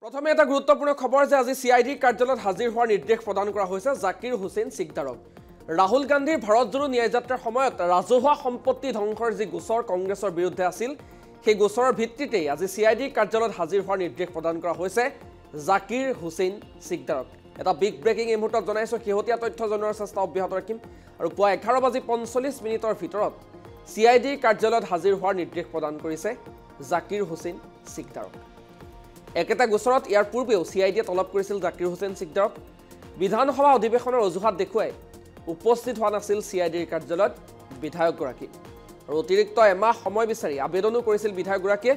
প্ৰথমে এটা গুৰুত্বপূৰ্ণ খবৰ যে আজি সিআইডি কাৰ্যালয়ত হাজিৰ হোৱাৰ নিৰ্দেশ প্ৰদান কৰা হৈছে জাকিৰ হুছেইন সিকদাৰক। ৰাহুল গান্ধীৰ ভাৰত জোড়ো ন্যায় যাত্ৰাৰ সময়ত ৰাজহুৱা সম্পত্তি ধ্বংসৰ যি গোচৰ কংগ্ৰেছৰ বিৰুদ্ধে আছিল সেই গোচৰৰ ভিত্তিতেই আজি সিআইডি কাৰ্যালয়ত হাজিৰ হোৱাৰ নিৰ্দেশ প্ৰদান কৰা হৈছে জাকিৰ হুছেইন সিকদাৰক। এটা বিগ ব্ৰেকিং এই মুহূৰ্তত জনাইছো শেহতীয়া তথ্য জনোৱাৰ চেষ্টা অব্যাহত ৰাখিম আৰু পুৱা 11:45 ভিতৰত সিআইডি কাৰ্যালয়ত হাজিৰ হোৱাৰ নিৰ্দেশ প্ৰদান কৰিছে জাকিৰ হুছেইন সিকদাৰক। একেটা গোচৰত ইয়াৰ পূৰ্বেও সিআইডিয়ে তলব কৰিছিল জাকিৰ হুছেইন সিকদাৰক। বিধানসভা অধিৱেশনৰ অজুহাত দেখুৱাই উপস্থিত হোৱা নাছিল সিআইডিৰ কাৰ্যালয়ত বিধায়কগৰাকী আৰু অতিৰিক্ত এমাহ সময় বিচাৰি আবেদনো কৰিছিল বিধায়কগৰাকীয়ে।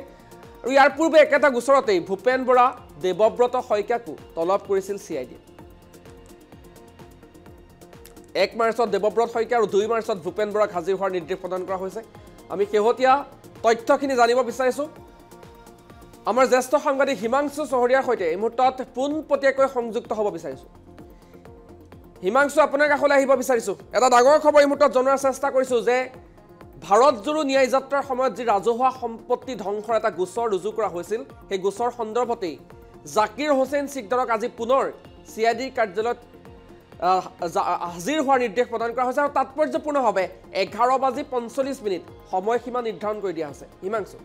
আৰু ইয়াৰ পূৰ্বে একেটা গোচৰতেই ভূপেন বৰা দেৱব্ৰত শইকীয়াকো তলব কৰিছিল সিআইডিয়ে। 1 মাৰ্চত দেৱব্ৰত শইকীয়া আৰু 2 মাৰ্চত ভূপেন বৰাক হাজিৰ হোৱাৰ নিৰ্দেশ প্ৰদান কৰা হৈছে। আমি শেহতীয়া তথ্যখিনি জানিব বিচাৰিছোঁ। আমাৰ জ্যেষ্ঠ সাংবাদিক হিমাংশু চহৰীয়াৰ সৈতে এই মুহূৰ্তত পোনপটীয়াকৈ সংযুক্ত হ'ব বিচাৰিছোঁ। হিমাংশু, আপোনাৰ কাষলৈ আহিব বিচাৰিছোঁ। এটা ডাঙৰ খবৰ এই মুহূৰ্তত জনোৱাৰ চেষ্টা কৰিছোঁ যে ভাৰত জোড়ো ন্যায় যাত্ৰাৰ সময়ত যি ৰাজহুৱা সম্পত্তি ধ্বংসৰ এটা গোচৰ ৰুজু কৰা হৈছিল সেই গোচৰ সন্দৰ্ভতেই জাকিৰ হুছেইন সিকদাৰক আজি পুনৰ সিআইডি কাৰ্যালয়ত হাজিৰ হোৱাৰ নিৰ্দেশ প্ৰদান কৰা হৈছে আৰু তাৎপৰ্যপূৰ্ণভাৱে 11:45 সময়সীমা নিৰ্ধাৰণ কৰি দিয়া হৈছে। হিমাংশু,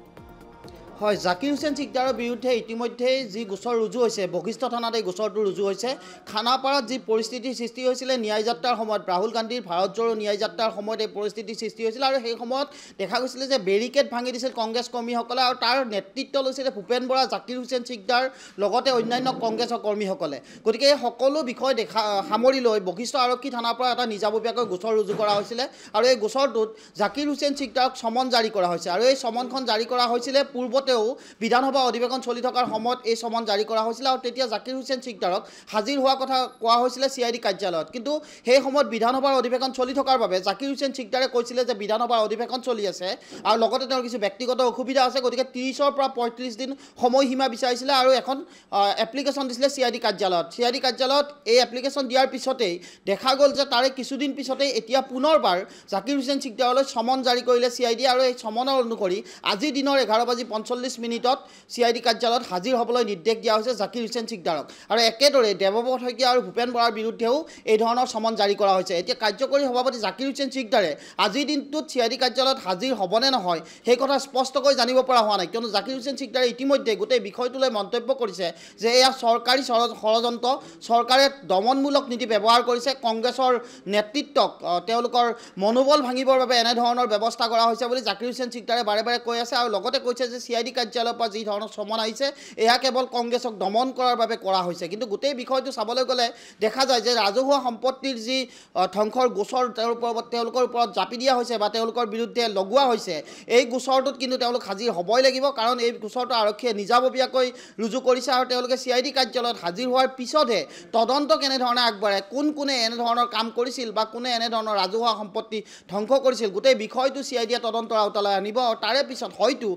হয়, জাকিৰ হুছেইন সিকদাৰৰ বিৰুদ্ধে ইতিমধ্যে যি গোচৰ ৰুজু হৈছে, বশিষ্ঠ থানাত এই গোচৰটো ৰুজু হৈছে। খানাপাৰাত যি পৰিস্থিতিৰ সৃষ্টি হৈছিলে ন্যায় যাত্ৰাৰ সময়ত, ৰাহুল গান্ধীৰ ভাৰত জোড়ো ন্যায় যাত্ৰাৰ সময়ত এই পৰিস্থিতিৰ সৃষ্টি হৈছিল আৰু সেই সময়ত দেখা গৈছিলে যে বেৰিকেড ভাঙি দিছিল কংগ্ৰেছ কৰ্মীসকলে আৰু তাৰ নেতৃত্ব লৈছিলে ভূপেন বৰা, জাকিৰ হুছেইন সিকদাৰ লগতে অন্যান্য কংগ্ৰেছৰ কৰ্মীসকলে। গতিকে এই সকলো বিষয় সামৰি লৈ বশিষ্ঠ আৰক্ষী থানাৰ পৰা এটা নিজাববীয়াকৈ গোচৰ ৰুজু কৰা হৈছিলে আৰু এই গোচৰটোত জাকিৰ হুছেইন সিকদাৰক সমন জাৰি কৰা হৈছে আৰু এই সমনখন জাৰি কৰা হৈছিলে পূৰ্বতেও বিধানসভা অধিৱেশন চলি থকাৰ সময়ত এই সমন জাৰি কৰা হৈছিল আৰু তেতিয়া জাকিৰ হুছেইন সিকদাৰক হাজিৰ হোৱাৰ কথা কোৱা হৈছিলে সিআইডি কাৰ্যালয়ত। কিন্তু সেই সময়ত বিধানসভাৰ অধিৱেশন চলি থকাৰ বাবে জাকিৰ হুছেইন সিকদাৰে কৈছিলে যে বিধানসভাৰ অধিৱেশন চলি আছে আৰু লগতে তেওঁৰ কিছু ব্যক্তিগত অসুবিধা আছে, গতিকে 30 পৰা 35 দিন সময়সীমা বিচাৰিছিলে আৰু এখন এপ্লিকেশ্যন দিছিলে সিআইডি কাৰ্যালয়ত। সিআইডি কাৰ্যালয়ত এই এপ্লিকেশ্যন দিয়াৰ পিছতেই দেখা গ'ল যে তাৰে কিছুদিন পিছতেই এতিয়া পুনৰবাৰ জাকিৰ হুছেইন সিকদাৰলৈ সমন জাৰি কৰিলে সিআইডি আৰু এই সমনৰ অনুসৰি আজিৰ দিনৰ 11:45 সিআইডি কাৰ্যালয়ত হাজিৰ হ'বলৈ নিৰ্দেশ দিয়া হৈছে জাকিৰ হুছেইন সিকদাৰক। আৰু একেদৰে দেৱব্ৰত শইকীয়া আৰু ভূপেন বৰাৰ বিৰুদ্ধেও এই ধৰণৰ সমন জাৰি কৰা হৈছে। এতিয়া কাৰ্যকৰী সভাপতি জাকিৰ হুছেইন সিকদাৰে আজিৰ দিনটোত সিআইডি কাৰ্যালয়ত হাজিৰ হ'বনে নহয় সেই কথা স্পষ্টকৈ জানিব পৰা হোৱা নাই, কিয়নো জাকিৰ হুছেইন সিকদাৰে ইতিমধ্যে গোটেই বিষয়টোলৈ মন্তব্য কৰিছে যে এয়া চৰকাৰী ষড়যন্ত্ৰ, চৰকাৰে দমনমূলক নীতি ব্যৱহাৰ কৰিছে, কংগ্ৰেছৰ নেতৃত্বক তেওঁলোকৰ মনোবল ভাঙিবৰ বাবে এনেধৰণৰ ব্যৱস্থা কৰা হৈছে বুলি জাকিৰ হুছেইন সিকদাৰে বাৰে বাৰে কৈ আছে আৰু লগতে কৈছে যে সিআইডি কাৰ্যালয়ৰ পৰা যি ধৰণৰ সমন আহিছে এয়া কেৱল কংগ্ৰেছক দমন কৰাৰ বাবে কৰা হৈছে। কিন্তু গোটেই বিষয়টো চাবলৈ গ'লে দেখা যায় যে ৰাজহুৱা সম্পত্তিৰ যি ধ্বংসৰ গোচৰ তেওঁলোকৰ ওপৰত জাপি দিয়া হৈছে বা তেওঁলোকৰ বিৰুদ্ধে লগোৱা হৈছে, এই গোচৰটোত কিন্তু তেওঁলোক হাজিৰ হ'বই লাগিব, কাৰণ এই গোচৰটো আৰক্ষীয়ে নিজাববীয়াকৈ ৰুজু কৰিছে আৰু তেওঁলোকে সিআইডি কাৰ্যালয়ত হাজিৰ হোৱাৰ পিছতহে তদন্ত কেনেধৰণে আগবাঢ়ে, কোনে এনেধৰণৰ কাম কৰিছিল বা কোনে এনেধৰণৰ ৰাজহুৱা সম্পত্তি ধ্বংস কৰিছিল, গোটেই বিষয়টো সিআইডিয়ে তদন্তৰ আওতালৈ আনিব আৰু তাৰে পিছত হয়তো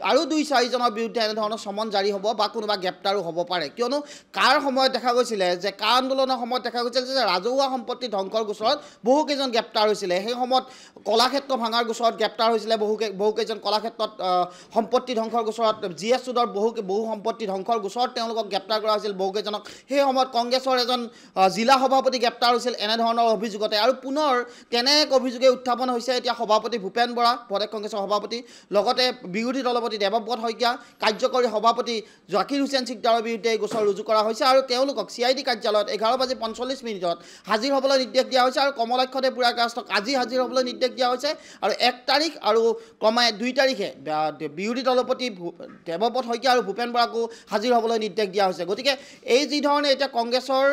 আৰু 2-4 জনৰ বিৰুদ্ধে এনেধৰণৰ সমন জাৰি হ'ব বা কোনোবা গ্ৰেপ্তাৰো হ'ব পাৰে। কিয়নো কাৰ সময়ত দেখা গৈছিলে যে কাৰ আন্দোলনৰ সময়ত দেখা গৈছিল যে ৰাজহুৱা সম্পত্তি ধ্বংসৰ গোচৰত বহুকেইজন গ্ৰেপ্তাৰ হৈছিলে। সেই সময়ত কলাক্ষেত্ৰ ভাঙাৰ গোচৰত গ্ৰেপ্তাৰ হৈছিলে বহুকেইজন, কলাক্ষেত্ৰত সম্পত্তি ধ্বংসৰ গোচৰত GS চুডৰ বহু সম্পত্তি ধ্বংসৰ গোচৰত তেওঁলোকক গ্ৰেপ্তাৰ কৰা হৈছিল বহুকেইজনক। সেই সময়ত কংগ্ৰেছৰ এজন জিলা সভাপতি গ্ৰেপ্তাৰ হৈছিল এনেধৰণৰ অভিযোগতে আৰু পুনৰ তেনে এক অভিযোগে উত্থাপন হৈছে এতিয়া সভাপতি ভূপেন বৰা, প্ৰদেশ কংগ্ৰেছৰ সভাপতি, লগতে বিৰোধী দলপতি দেৱব্ৰত শইকীয়া, কাৰ্যকৰী সভাপতি জাকিৰ হুছেইন সিকদাৰৰ বিৰুদ্ধে এই গোচৰ ৰুজু কৰা হৈছে আৰু তেওঁলোকক সিআইডি কাৰ্যালয়ত 11:45 হাজিৰ হ'বলৈ নিৰ্দেশ দিয়া হৈছে আৰু কমলাক্ষদেৱ বুঢ়াগোহাঁইক আজি হাজিৰ হ'বলৈ নিৰ্দেশ দিয়া হৈছে আৰু 1 তাৰিখ আৰু ক্ৰমে 2 তাৰিখে বিৰোধী দলপতি দেৱব্ৰত শইকীয়া আৰু ভূপেন বৰাকো হাজিৰ হ'বলৈ নিৰ্দেশ দিয়া হৈছে। গতিকে এই যি ধৰণে এতিয়া কংগ্ৰেছৰ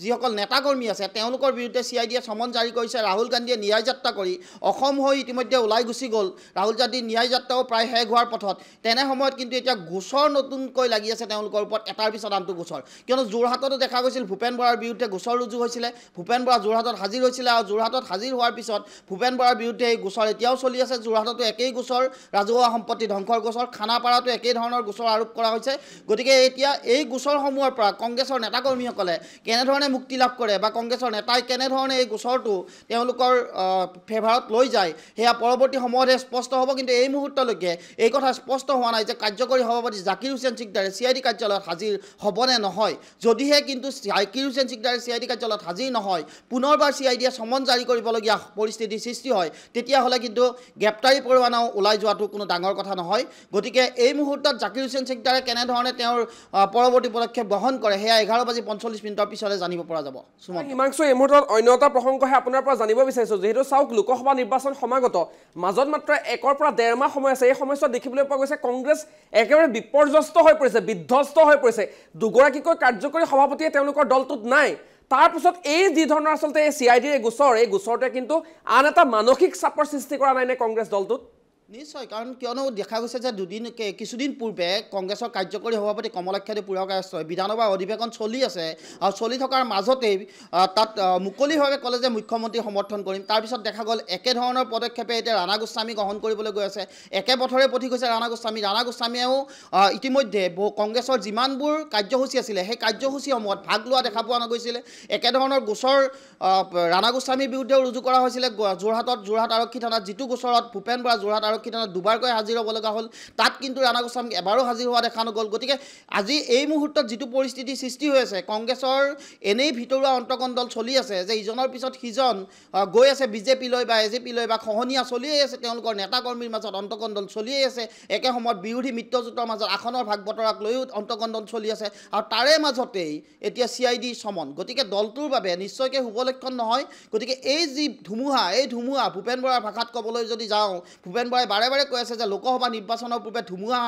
যিসকল নেতাকৰ্মী আছে তেওঁলোকৰ বিৰুদ্ধে সিআইডিয়ে সমন জাৰি কৰিছে, ৰাহুল গান্ধীয়ে ন্যায় যাত্ৰা কৰি অসম হৈ ইতিমধ্যে ওলাই গুচি গ'ল, ৰাহুল গান্ধীৰ ন্যায় যাত্ৰাও প্ৰায় শেষ হোৱাৰ পথত, তেনে সময়ত কিন্তু এতিয়া গোচৰ নতুনকৈ লাগি আছে তেওঁলোকৰ ওপৰত এটাৰ পিছত আনটো গোচৰ। কিয়নো যোৰহাটতো দেখা গৈছিল ভূপেন বৰাৰ বিৰুদ্ধে গোচৰ ৰুজু হৈছিলে, ভূপেন বৰা যোৰহাটত হাজিৰ হৈছিলে আৰু যোৰহাটত হাজিৰ হোৱাৰ পিছত ভূপেন বৰাৰ বিৰুদ্ধে এই গোচৰ এতিয়াও চলি আছে। যোৰহাটতো একেই গোচৰ, ৰাজহুৱা সম্পত্তি ধ্বংসৰ গোচৰ, খানাপাৰাতো একেই ধৰণৰ গোচৰ আৰোপ কৰা হৈছে। গতিকে এতিয়া এই গোচৰসমূহৰ পৰা কংগ্ৰেছৰ নেতাকৰ্মীসকলে কেনেধৰণে মুক্তি লাভ কৰে বা কংগ্ৰেছৰ নেতাই কেনেধৰণে এই গোচৰটো তেওঁলোকৰ ফেভাৰত লৈ যায় সেয়া পৰৱৰ্তী সময়তহে স্পষ্ট হ'ব। কিন্তু এই মুহূৰ্তলৈকে এই কথা স্পষ্ট হোৱা নাই যে কাৰ্যকৰী সভাপতি জাকিৰ হুছেইন সিকদাৰে CID কাৰ্যালয়ত হাজিৰ হ'বনে নহয় যদিহে কিন্তু জাকিৰ হুছেইন সিকদাৰে CID কাৰ্যালয়ত হাজিৰ নহয় পুনৰবাৰ CIDয়ে সমন জাৰি কৰিবলগীয়া পৰিস্থিতিৰ সৃষ্টি হয় তেতিয়াহ'লে কিন্তু গ্ৰেপ্তাৰী পৰৱানাও ওলাই যোৱাটো কোনো ডাঙৰ কথা নহয় গতিকে এই মুহূৰ্তত জাকিৰ হুছেইন সিকদাৰে কেনেধৰণে তেওঁৰ পৰৱৰ্তী পদক্ষেপ গ্ৰহণ কৰে সেয়া 11:45 পিছলৈ জানিব পৰা যাব হিমাংশু এই মুহূৰ্তত অন্য এটা প্ৰসংগহে আপোনাৰ পৰা জানিব বিচাৰিছোঁ যেহেতু চাওক লোকসভা নিৰ্বাচন সমাগত মাজত মাত্ৰ 1 পৰা 1.5 মাহ সময় আছে এই সময়ছোৱাত দেখিবলৈ পোৱা গৈছে কংগ্ৰেছ একেবাৰে বিপৰ্যস্ত হৈ পৰিছে বিধ্বস্ত হৈ পৰিছে দুগৰাকীকৈ কাৰ্যকৰী সভাপতিয়ে তেওঁলোকৰ দলটোত নাই তাৰপিছত এই যি ধৰণৰ আচলতে এই CIDৰ এই গোচৰটোৱে কিন্তু আন এটা মানসিক চাপৰ সৃষ্টি কৰা নাই নে কংগ্ৰেছ দলটোত নিশ্চয় কাৰণ কিয়নো দেখা গৈছে যে কিছুদিন পূৰ্বে কংগ্ৰেছৰ কাৰ্যকৰী সভাপতি কমলাক্ষী পুৰকায়স্থই বিধানসভাৰ অধিৱেশন চলি আছে আৰু চলি থকাৰ মাজতেই তাত মুকলিভাৱে ক'লে যে মুখ্যমন্ত্ৰী সমৰ্থন কৰিম তাৰপিছত দেখা গ'ল একেধৰণৰ পদক্ষেপে এতিয়া ৰাণা গোস্বামী গ্ৰহণ কৰিবলৈ গৈ আছে একে পথৰে পথিক হৈছে ৰাণা গোস্বামীয়েও ইতিমধ্যে কংগ্ৰেছৰ যিমানবোৰ কাৰ্যসূচী আছিলে সেই কাৰ্যসূচীসমূহত ভাগ লোৱা দেখা পোৱা নগৈছিলে একেধৰণৰ গোচৰ ৰাণা গোস্বামীৰ বিৰুদ্ধেও ৰুজু কৰা হৈছিলে যোৰহাট আৰক্ষী থানাত যিটো গোচৰত ভূপেন বৰা যোৰহাট আৰক্ষী থানাত দুবাৰকৈ হাজিৰ হ'ব লগা হ'ল তাত কিন্তু ৰাণা গোস্বামী এবাৰো হাজিৰ হোৱা দেখা নগ'ল গতিকে আজি এই মুহূৰ্তত যিটো পৰিস্থিতি সৃষ্টি হৈ আছে কংগ্ৰেছৰ এনেই ভিতৰুৱা অন্তকণ্ডল চলি আছে যে ইজনৰ পিছত সিজন গৈ আছে বিজেপিলৈ বা এজেপিলৈ বা খহনীয়া চলিয়ে আছে তেওঁলোকৰ নেতা কৰ্মীৰ মাজত অন্তকণ্ডল চলিয়ে আছে একে সময়ত বিৰোধী মিত্ৰজোঁটৰ মাজত আসনৰ ভাগ বতৰাক লৈও অন্তকণ্ডল চলি আছে আৰু তাৰে মাজতেই এতিয়া CID সমন গতিকে দলটোৰ বাবে নিশ্চয়কৈ শুভলক্ষণ নহয় গতিকে এই যি ধুমুহা ভূপেন বৰাৰ ভাষাত ক'বলৈ যদি যাওঁ ভূপেন বৰাই বাৰে বাৰে কৈ আছে যে লোকসভা নিৰ্বাচনৰ পূৰ্বে ধুমুহা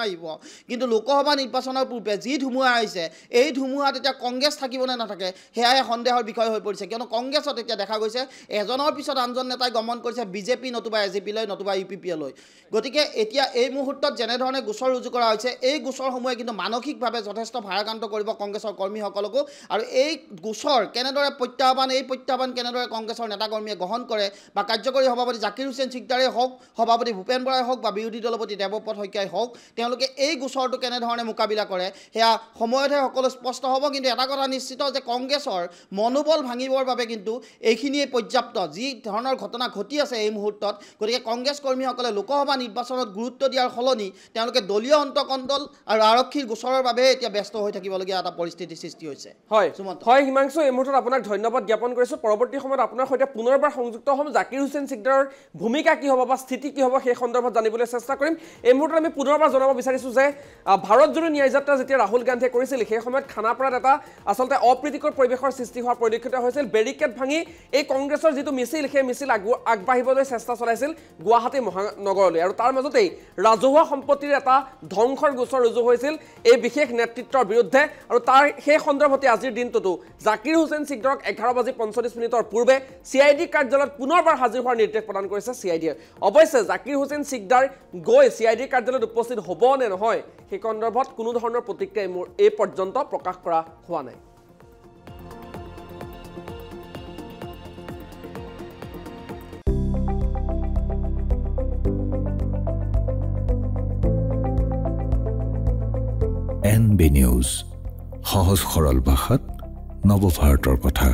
আহিব কিন্তু লোকসভা নিৰ্বাচনৰ পূৰ্বে যি ধুমুহা আহিছে এই ধুমুহাত এতিয়া কংগ্ৰেছ থাকিব নে নাথাকে সেয়াহে সন্দেহৰ বিষয় হৈ পৰিছে কিয়নো কংগ্ৰেছত এতিয়া দেখা গৈছে এজনৰ পিছত আনজন নেতাই গমন কৰিছে বিজেপি নতুবা এজেপিলৈ নতুবা UPPলৈ গতিকে এতিয়া এই মুহূৰ্তত যেনেধৰণে গোচৰ ৰুজু কৰা হৈছে এই গোচৰসমূহে কিন্তু মানসিকভাৱে যথেষ্ট ভাৰাক্ৰান্ত কৰিব কংগ্ৰেছৰ কৰ্মীসকলকো আৰু এই গোচৰ কেনেদৰে প্ৰত্যাহ্বান কেনেদৰে কংগ্ৰেছৰ নেতাকৰ্মীয়ে গ্ৰহণ কৰে বা কাৰ্যকৰী সভাপতি জাকিৰ হুছেইন সিকদাৰে হওক সভাপতি ভূপেন বৰাই হওক বা বিৰোধী দলপতি দেৱপথ শইকীয়াই হওক তেওঁলোকে এই গোচৰটো কেনেধৰণে মোকাবিলা কৰে সেয়া সময়তহে সকলো স্পষ্ট হ'ব কিন্তু এটা কথা নিশ্চিত যে কংগ্ৰেছৰ মনোবল ভাঙিবৰ বাবে কিন্তু এইখিনিয়ে পৰ্যাপ্ত যি ধৰণৰ ঘটনা ঘটি আছে এই মুহূৰ্তত গতিকে কংগ্ৰেছ কৰ্মীসকলে লোকসভা নিৰ্বাচনত গুৰুত্ব দিয়াৰ সলনি তেওঁলোকে দলীয় অন্তকণ্ডল আৰু আৰক্ষীৰ গোচৰৰ বাবে এতিয়া ব্যস্ত হৈ থাকিবলগীয়া এটা পৰিস্থিতিৰ সৃষ্টি হৈছে হয় হিমাংশু এই মুহূৰ্তত আপোনাক ধন্যবাদ জ্ঞাপন কৰিছোঁ পৰৱৰ্তী সময়ত আপোনাৰ সৈতে পুনৰবাৰ সংযুক্ত হ'ম জাকিৰ হুছেইন সিকদাৰৰ ভূমিকা কি হ'ব বা স্থিতি কি হ'ব সেই সন্দৰ্ভত জানিবলৈ চেষ্টা কৰিম এই মুহূৰ্তত আমি পুনৰবাৰ জনাব বিচাৰিছোঁ যে ভাৰত জোৰো ন্যায় যাত্ৰা যেতিয়া ৰাহুল গান্ধীয়ে কৰিছিল সেই সময়ত খানাপাৰাত এটা আচলতে অপ্ৰীতিকৰ পৰিৱেশৰ সৃষ্টি হোৱা পৰিলক্ষিত হৈছিল বেৰিকেড ভাঙি এই কংগ্ৰেছৰ যিটো মিছিল সেই মিছিল আগবাঢ়িবলৈ চেষ্টা চলাইছিল গুৱাহাটী মহানগৰলৈ আৰু তাৰ মাজতেই ৰাজহুৱা সম্পত্তিৰ এটা ধ্বংসৰ গোচৰ ৰুজু হৈছিল এই বিশেষ নেতৃত্বৰ বিৰুদ্ধে আৰু তাৰ সেই সন্দৰ্ভতে আজিৰ দিনটোতো জাকিৰ হুছেইন সিকদাৰক 11:45 পূৰ্বে CID কাৰ্যালয়ত পুনৰবাৰ হাজিৰ হোৱাৰ নিৰ্দেশ প্ৰদান কৰিছে CIDয়ে অৱশ্যে জাকিৰ হুছেইন সিকদাৰ গৈ CID কাৰ্যালয়ত উপস্থিত হ'ব নে নহয় সেই সন্দৰ্ভত কোনো ধৰণৰ প্ৰতিক্ৰিয়া এই পৰ্যন্ত প্ৰকাশ কৰা হোৱা নাই NB নিউজ সহজ সৰল ভাষাত নৱভাৰতৰ কথা